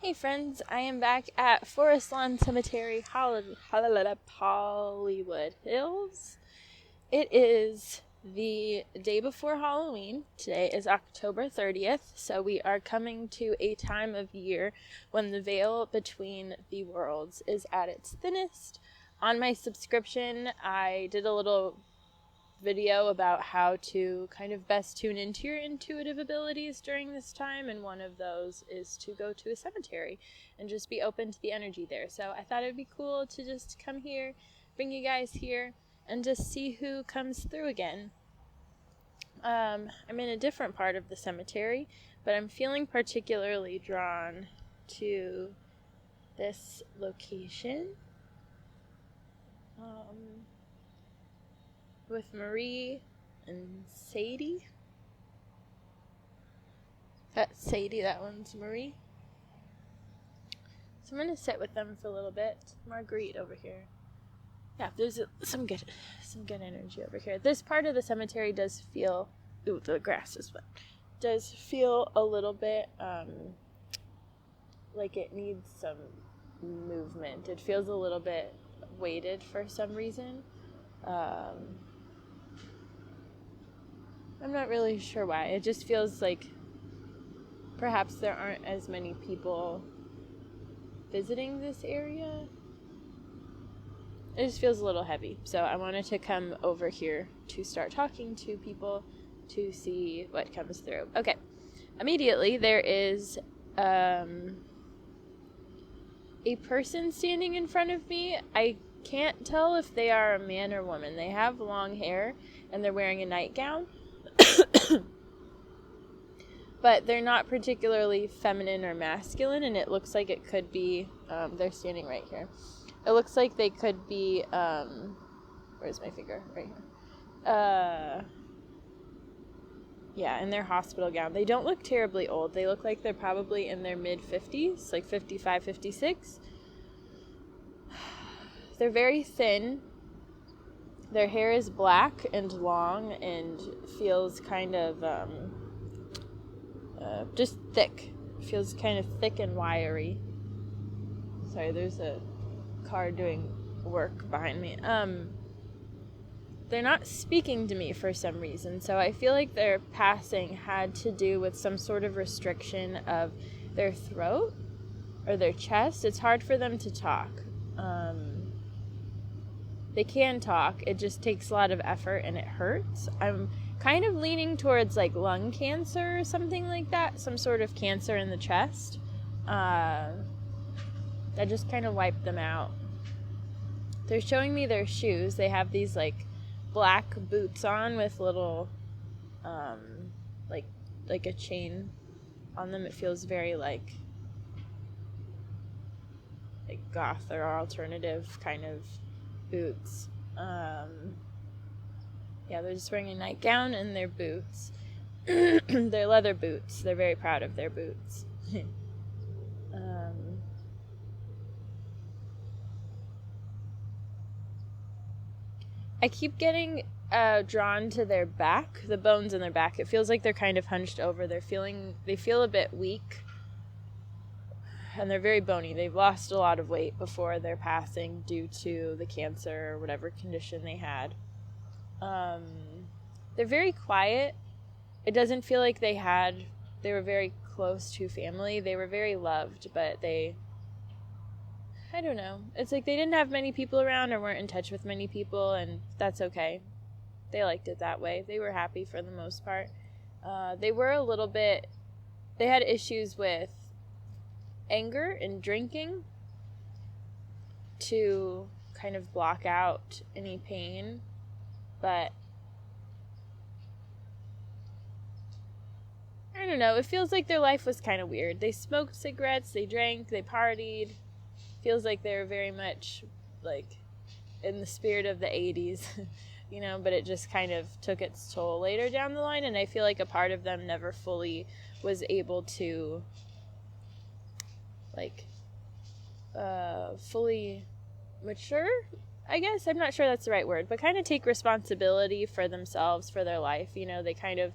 Hey friends, I am back at Forest Lawn Cemetery, Hollywood Hills. It is the day before Halloween. Today is October 30th, so we are coming to a time of year when the veil between the worlds is at its thinnest. On my subscription, I did a little video about how to kind of best tune into your intuitive abilities during this time, and one of those is to go to a cemetery and just be open to the energy there. So I thought it'd be cool to just come here, bring you guys here, and just see who comes through again. I'm in a different part of the cemetery, but I'm feeling particularly drawn to this location. With Marie and Sadie. That's Sadie, that one's Marie. So I'm going to sit with them for a little bit. Marguerite over here. Yeah, there's some good energy over here. This part of the cemetery does feel, the grass is wet, does feel a little bit like it needs some movement. It feels a little bit weighted for some reason. I'm not really sure why. It just feels like perhaps there aren't as many people visiting this area. It just feels a little heavy. So I wanted to come over here to start talking to people to see what comes through. Okay. Immediately there is a person standing in front of me. I can't tell if they are a man or woman. They have long hair and they're wearing a nightgown. But they're not particularly feminine or masculine, and it looks like it could be, they're standing right here. It looks like they could be, where's my finger? Right here. Yeah, in their hospital gown. They don't look terribly old. They look like they're probably in their mid-50s, like 55, 56. They're very thin. Their hair is black and long and feels kind of, just thick. Feels kind of thick and wiry. Sorry, there's a car doing work behind me. They're not speaking to me for some reason, so I feel like their passing had to do with some sort of restriction of their throat or their chest. It's hard for them to talk. They can talk, it just takes a lot of effort and it hurts. I'm kind of leaning towards like lung cancer or something like that, some sort of cancer in the chest. I just kind of wiped them out. They're showing me their shoes. They have these like black boots on with little like a chain on them. It feels very like goth or alternative kind of boots. Yeah, they're just wearing a nightgown and their boots. They're leather boots. They're very proud of their boots. I keep getting drawn to their back, the bones in their back. It feels like they're kind of hunched over. They feel a bit weak. And they're very bony. They've lost a lot of weight before their passing due to the cancer or whatever condition they had. They're very quiet. It doesn't feel like they were very close to family. They were very loved, but I don't know. It's like they didn't have many people around or weren't in touch with many people, and that's okay. They liked it that way. They were happy for the most part. They had issues with anger and drinking to kind of block out any pain, but I don't know, it feels like their life was kind of weird. They smoked cigarettes, they drank, they partied. Feels like they were very much like in the spirit of the 80s, but it just kind of took its toll later down the line, and I feel like a part of them never fully was able to fully mature, I guess. I'm not sure that's the right word, but kind of take responsibility for themselves, for their life. They kind of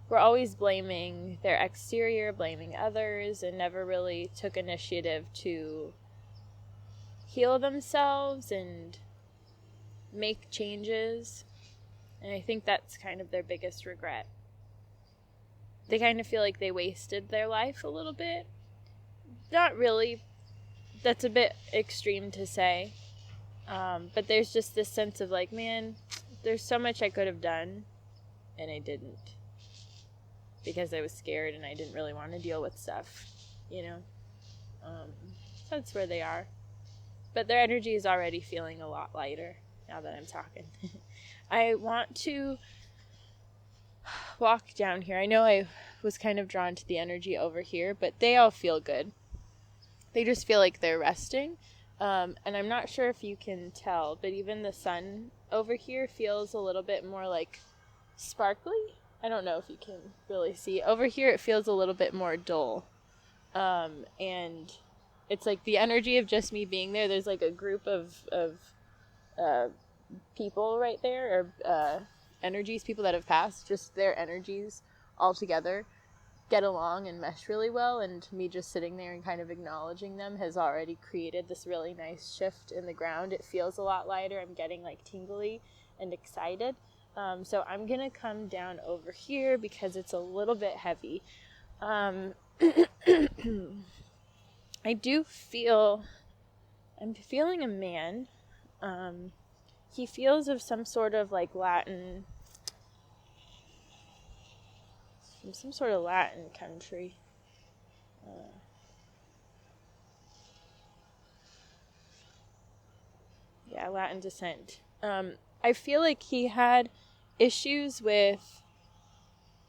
were always blaming their exterior, blaming others, and never really took initiative to heal themselves and make changes. And I think that's kind of their biggest regret. They kind of feel like they wasted their life a little bit. Not really. That's a bit extreme to say. But there's just this sense of like, man, there's so much I could have done, and I didn't. Because I was scared and I didn't really want to deal with stuff, you know? So that's where they are. But their energy is already feeling a lot lighter now that I'm talking. I want to walk down here. I know I was kind of drawn to the energy over here, but they all feel good. They just feel like they're resting. And I'm not sure if you can tell, but even the sun over here feels a little bit more like sparkly. I don't know if you can really see. Over here it feels a little bit more dull. And it's like the energy of just me being there. There's like a group of people right there, or energies, people that have passed, just their energies all together get along and mesh really well, and me just sitting there and kind of acknowledging them has already created this really nice shift in the ground. It feels a lot lighter. I'm getting like tingly and excited. So I'm gonna come down over here because it's a little bit heavy. I'm feeling a man. He feels of some sort of like Latin, from some sort of Latin country. Latin descent. I feel like he had issues with,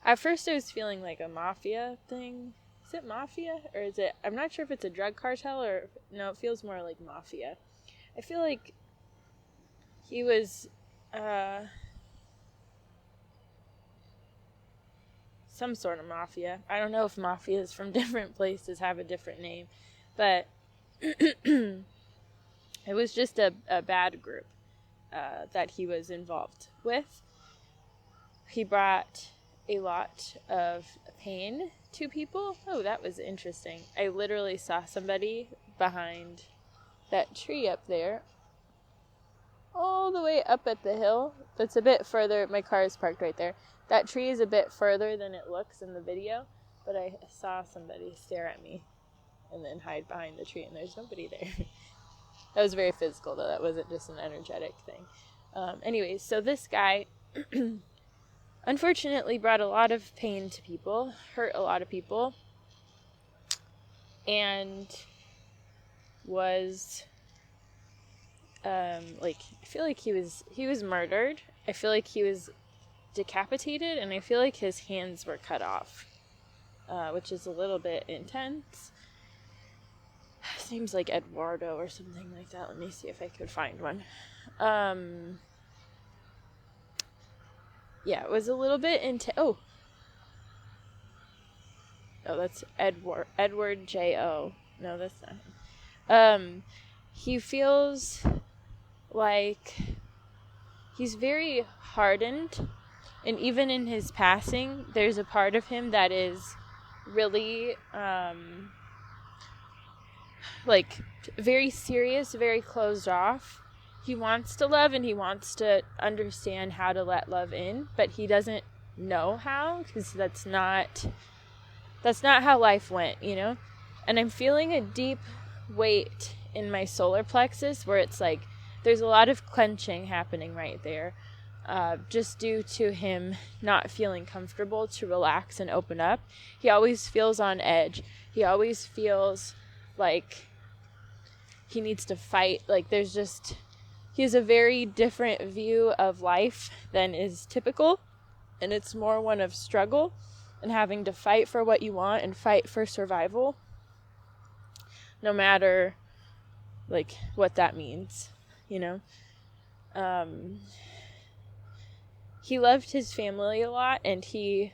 at first I was feeling like a mafia thing. Is it mafia? Or is it, I'm not sure if it's a drug cartel or, no, it feels more like mafia. I feel like he was, some sort of mafia. I don't know if mafias from different places have a different name, but it was just a bad group that he was involved with. He brought a lot of pain to people. Oh, that was interesting. I literally saw somebody behind that tree up there, all the way up at the hill. That's a bit further. My car is parked right there. That tree is a bit further than it looks in the video, but I saw somebody stare at me and then hide behind the tree, and there's nobody there. That was very physical, though. That wasn't just an energetic thing. Anyways, so this guy unfortunately brought a lot of pain to people, hurt a lot of people, and was I feel like he was murdered. I feel like he was decapitated, and I feel like his hands were cut off, which is a little bit intense. His name's like Eduardo or something like that. Let me see if I could find one. It was a little bit intense. Oh, that's Edward J.O. No, that's not him. He feels like he's very hardened, and even in his passing, there's a part of him that is really, very serious, very closed off. He wants to love and he wants to understand how to let love in, but he doesn't know how, because that's not how life went, you know? And I'm feeling a deep weight in my solar plexus where it's like there's a lot of clenching happening right there, just due to him not feeling comfortable to relax and open up. He always feels on edge. He always feels like he needs to fight. Like he has a very different view of life than is typical, and it's more one of struggle and having to fight for what you want and fight for survival, no matter like what that means, you know. He loved his family a lot, and he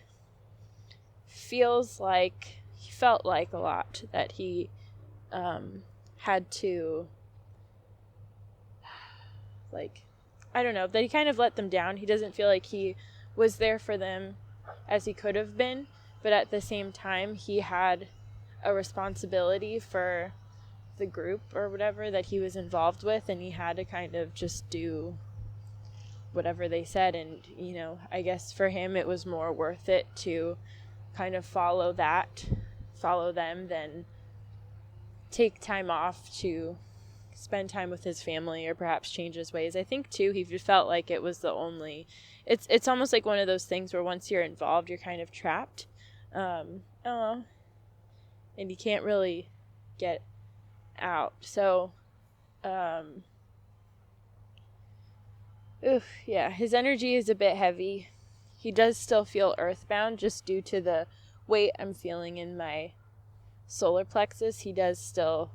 felt like a lot that he had to, I don't know, that he kind of let them down. He doesn't feel like he was there for them as he could have been, but at the same time he had a responsibility for the group or whatever that he was involved with, and he had to kind of just do whatever they said. And I guess for him it was more worth it to kind of follow them than take time off to spend time with his family or perhaps change his ways. I think too he felt like it was the only, it's almost like one of those things where once you're involved you're kind of trapped, and you can't really get out. So his energy is a bit heavy. He does still feel earthbound just due to the weight I'm feeling in my solar plexus. He does still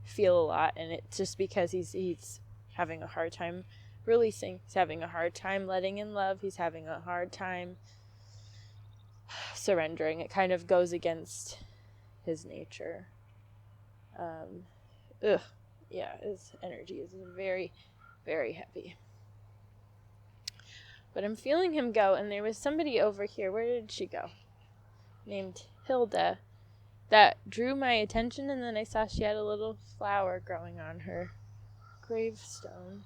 feel a lot, and it's just because he's having a hard time releasing. He's having a hard time letting in love. He's having a hard time surrendering. It kind of goes against his nature. His energy is very, very heavy. But I'm feeling him go, and there was somebody over here. Where did she go? Named Hilda, that drew my attention, and then I saw she had a little flower growing on her gravestone.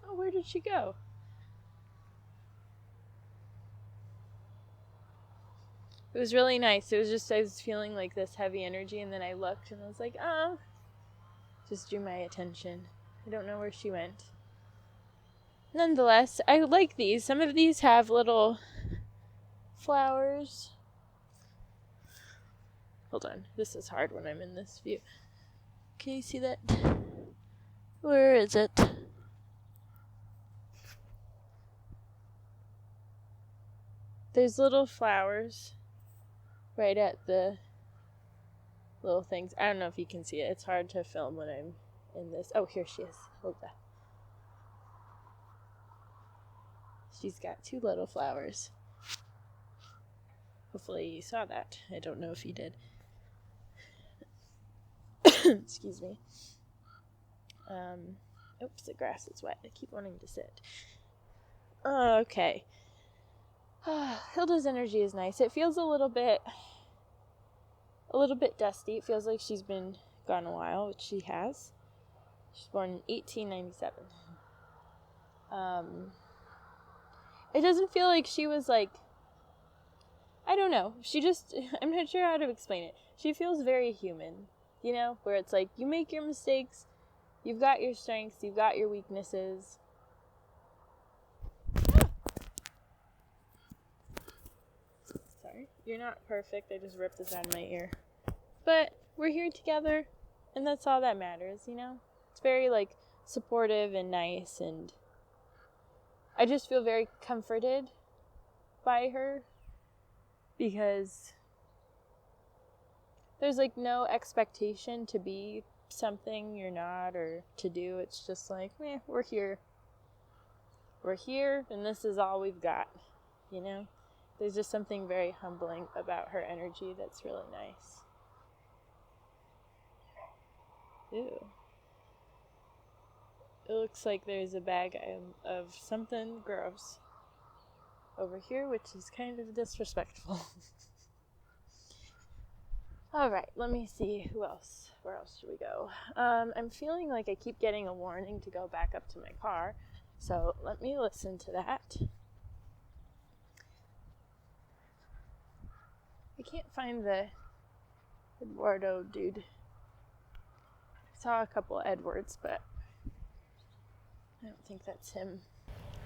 Oh, where did she go? It was really nice. It was just, I was feeling like this heavy energy, and then I looked, and I was like, oh. Just drew my attention. I don't know where she went. Nonetheless, I like these. Some of these have little flowers. Hold on. This is hard when I'm in this view. Can you see that? Where is it? There's little flowers right at the little things. I don't know if you can see it. It's hard to film when I'm in this. Oh, here she is. Hold that. She's got two little flowers. Hopefully you saw that. I don't know if you did. Excuse me. Oops, the grass is wet. I keep wanting to sit. Okay. Hilda's energy is nice. It feels a little bit dusty. It feels like she's been gone a while, which she has. She's born in 1897. It doesn't feel like she was like, I don't know. I'm not sure how to explain it. She feels very human, where it's like, you make your mistakes, you've got your strengths, you've got your weaknesses. Sorry, you're not perfect. I just ripped this out of my ear. But we're here together, and that's all that matters, It's very, supportive and nice, and I just feel very comforted by her, because there's, no expectation to be something you're not or to do. It's just we're here. We're here, and this is all we've got, There's just something very humbling about her energy that's really nice. Ew. It looks like there's a bag of something gross over here, which is kind of disrespectful. Alright, let me see who else. Where else should we go? I'm feeling like I keep getting a warning to go back up to my car, so let me listen to that. I can't find the Eduardo dude. I saw a couple Edwards, but I don't think that's him.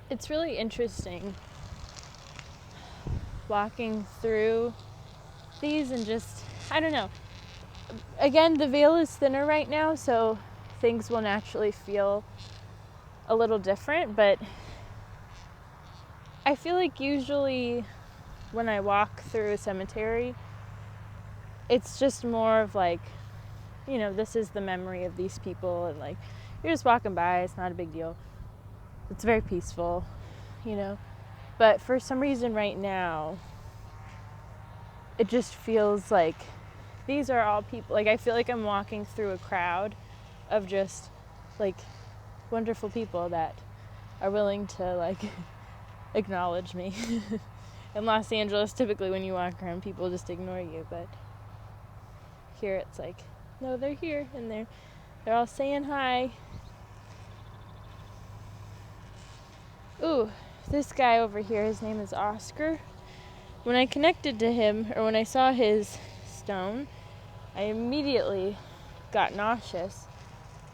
It's really interesting walking through these and just, I don't know. Again, the veil is thinner right now, so things will naturally feel a little different, but I feel like usually when I walk through a cemetery, it's just more of this is the memory of these people, and you're just walking by, it's not a big deal. It's very peaceful, But for some reason right now, it just feels like these are all people. I feel like I'm walking through a crowd of just, wonderful people that are willing to, acknowledge me. In Los Angeles, typically when you walk around, people just ignore you, but here it's like, no, they're here, and they're all saying hi. Ooh, this guy over here, his name is Oscar. When I connected to him, or when I saw his stone, I immediately got nauseous,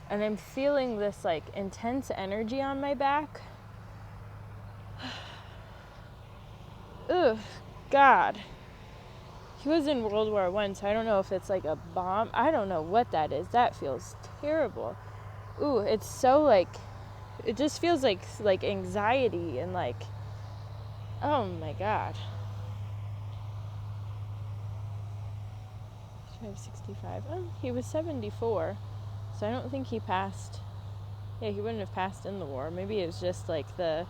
and I'm feeling this like intense energy on my back. Ugh, God. He was in World War I, so I don't know if it's like a bomb. I don't know what that is. That feels terrible. Ooh, it's so like, it just feels like anxiety and like, oh my God. 65. Oh, he was 74, so I don't think he passed. Yeah, he wouldn't have passed in the war. Maybe it was just like the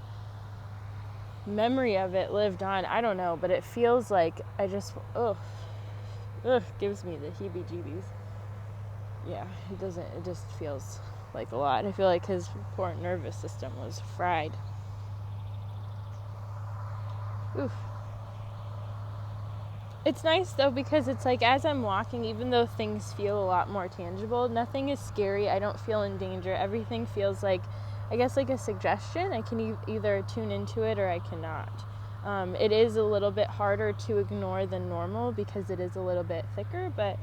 memory of it lived on. I don't know, but it feels like I just, gives me the heebie-jeebies. Yeah, it just feels like a lot. I feel like his poor nervous system was fried. Oof. It's nice though, because it's like as I'm walking, even though things feel a lot more tangible, nothing is scary. I don't feel in danger. Everything feels like, I guess, like a suggestion. I can either tune into it or I cannot. It is a little bit harder to ignore than normal because it is a little bit thicker, but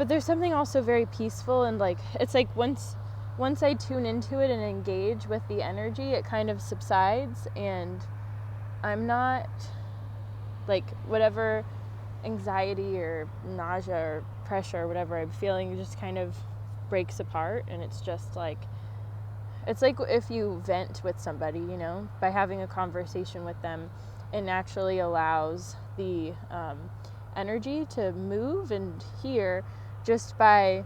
there's something also very peaceful, and like, it's like once I tune into it and engage with the energy, it kind of subsides, and I'm not, like, whatever anxiety or nausea or pressure or whatever I'm feeling just kind of breaks apart, and it's just like, it's like if you vent with somebody, you know, by having a conversation with them, it naturally allows the energy to move and hear just by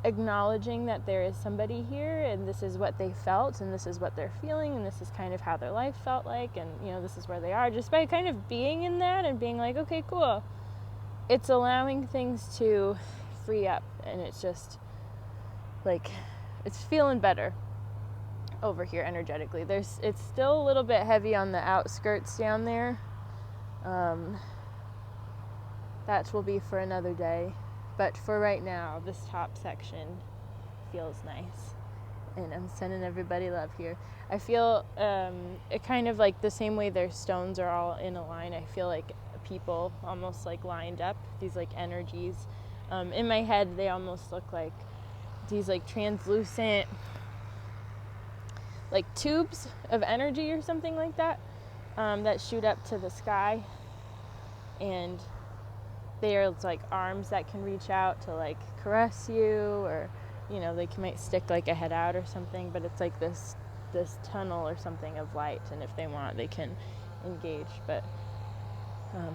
acknowledging that there is somebody here, and this is what they felt, and this is what they're feeling, and this is kind of how their life felt like, and, you know, this is where they are, just by kind of being in that and being like, okay, cool. It's allowing things to free up, and it's just like, it's feeling better over here energetically. It's still a little bit heavy on the outskirts down there. That will be for another day. But for right now, this top section feels nice. And I'm sending everybody love here. I feel it kind of like the same way their stones are all in a line. I feel like people almost like lined up, these like energies. In my head, they almost look like these like translucent like tubes of energy or something like that, that shoot up to the sky. And they are like arms that can reach out to like caress you, or, you know, they might stick like a head out or something, but it's like this tunnel or something of light, and if they want, they can engage, but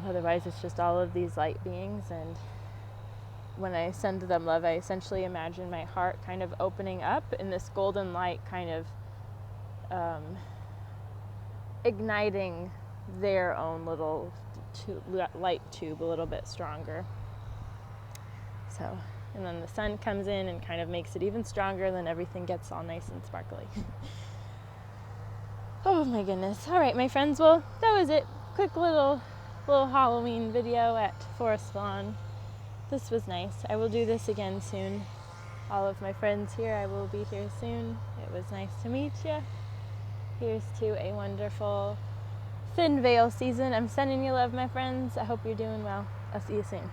otherwise it's just all of these light beings. And when I send them love, I essentially imagine my heart kind of opening up, and this golden light kind of igniting their own little light tube a little bit stronger. So, and then the sun comes in and kind of makes it even stronger, and then everything gets all nice and sparkly. Oh my goodness. All right, my friends, well, that was it. Quick little Halloween video at Forest Lawn. This was nice. I will do this again soon. All of my friends here, I will be here soon. It was nice to meet you. Here's to a wonderful thin veil season. I'm sending you love, my friends. I hope you're doing well. I'll see you soon.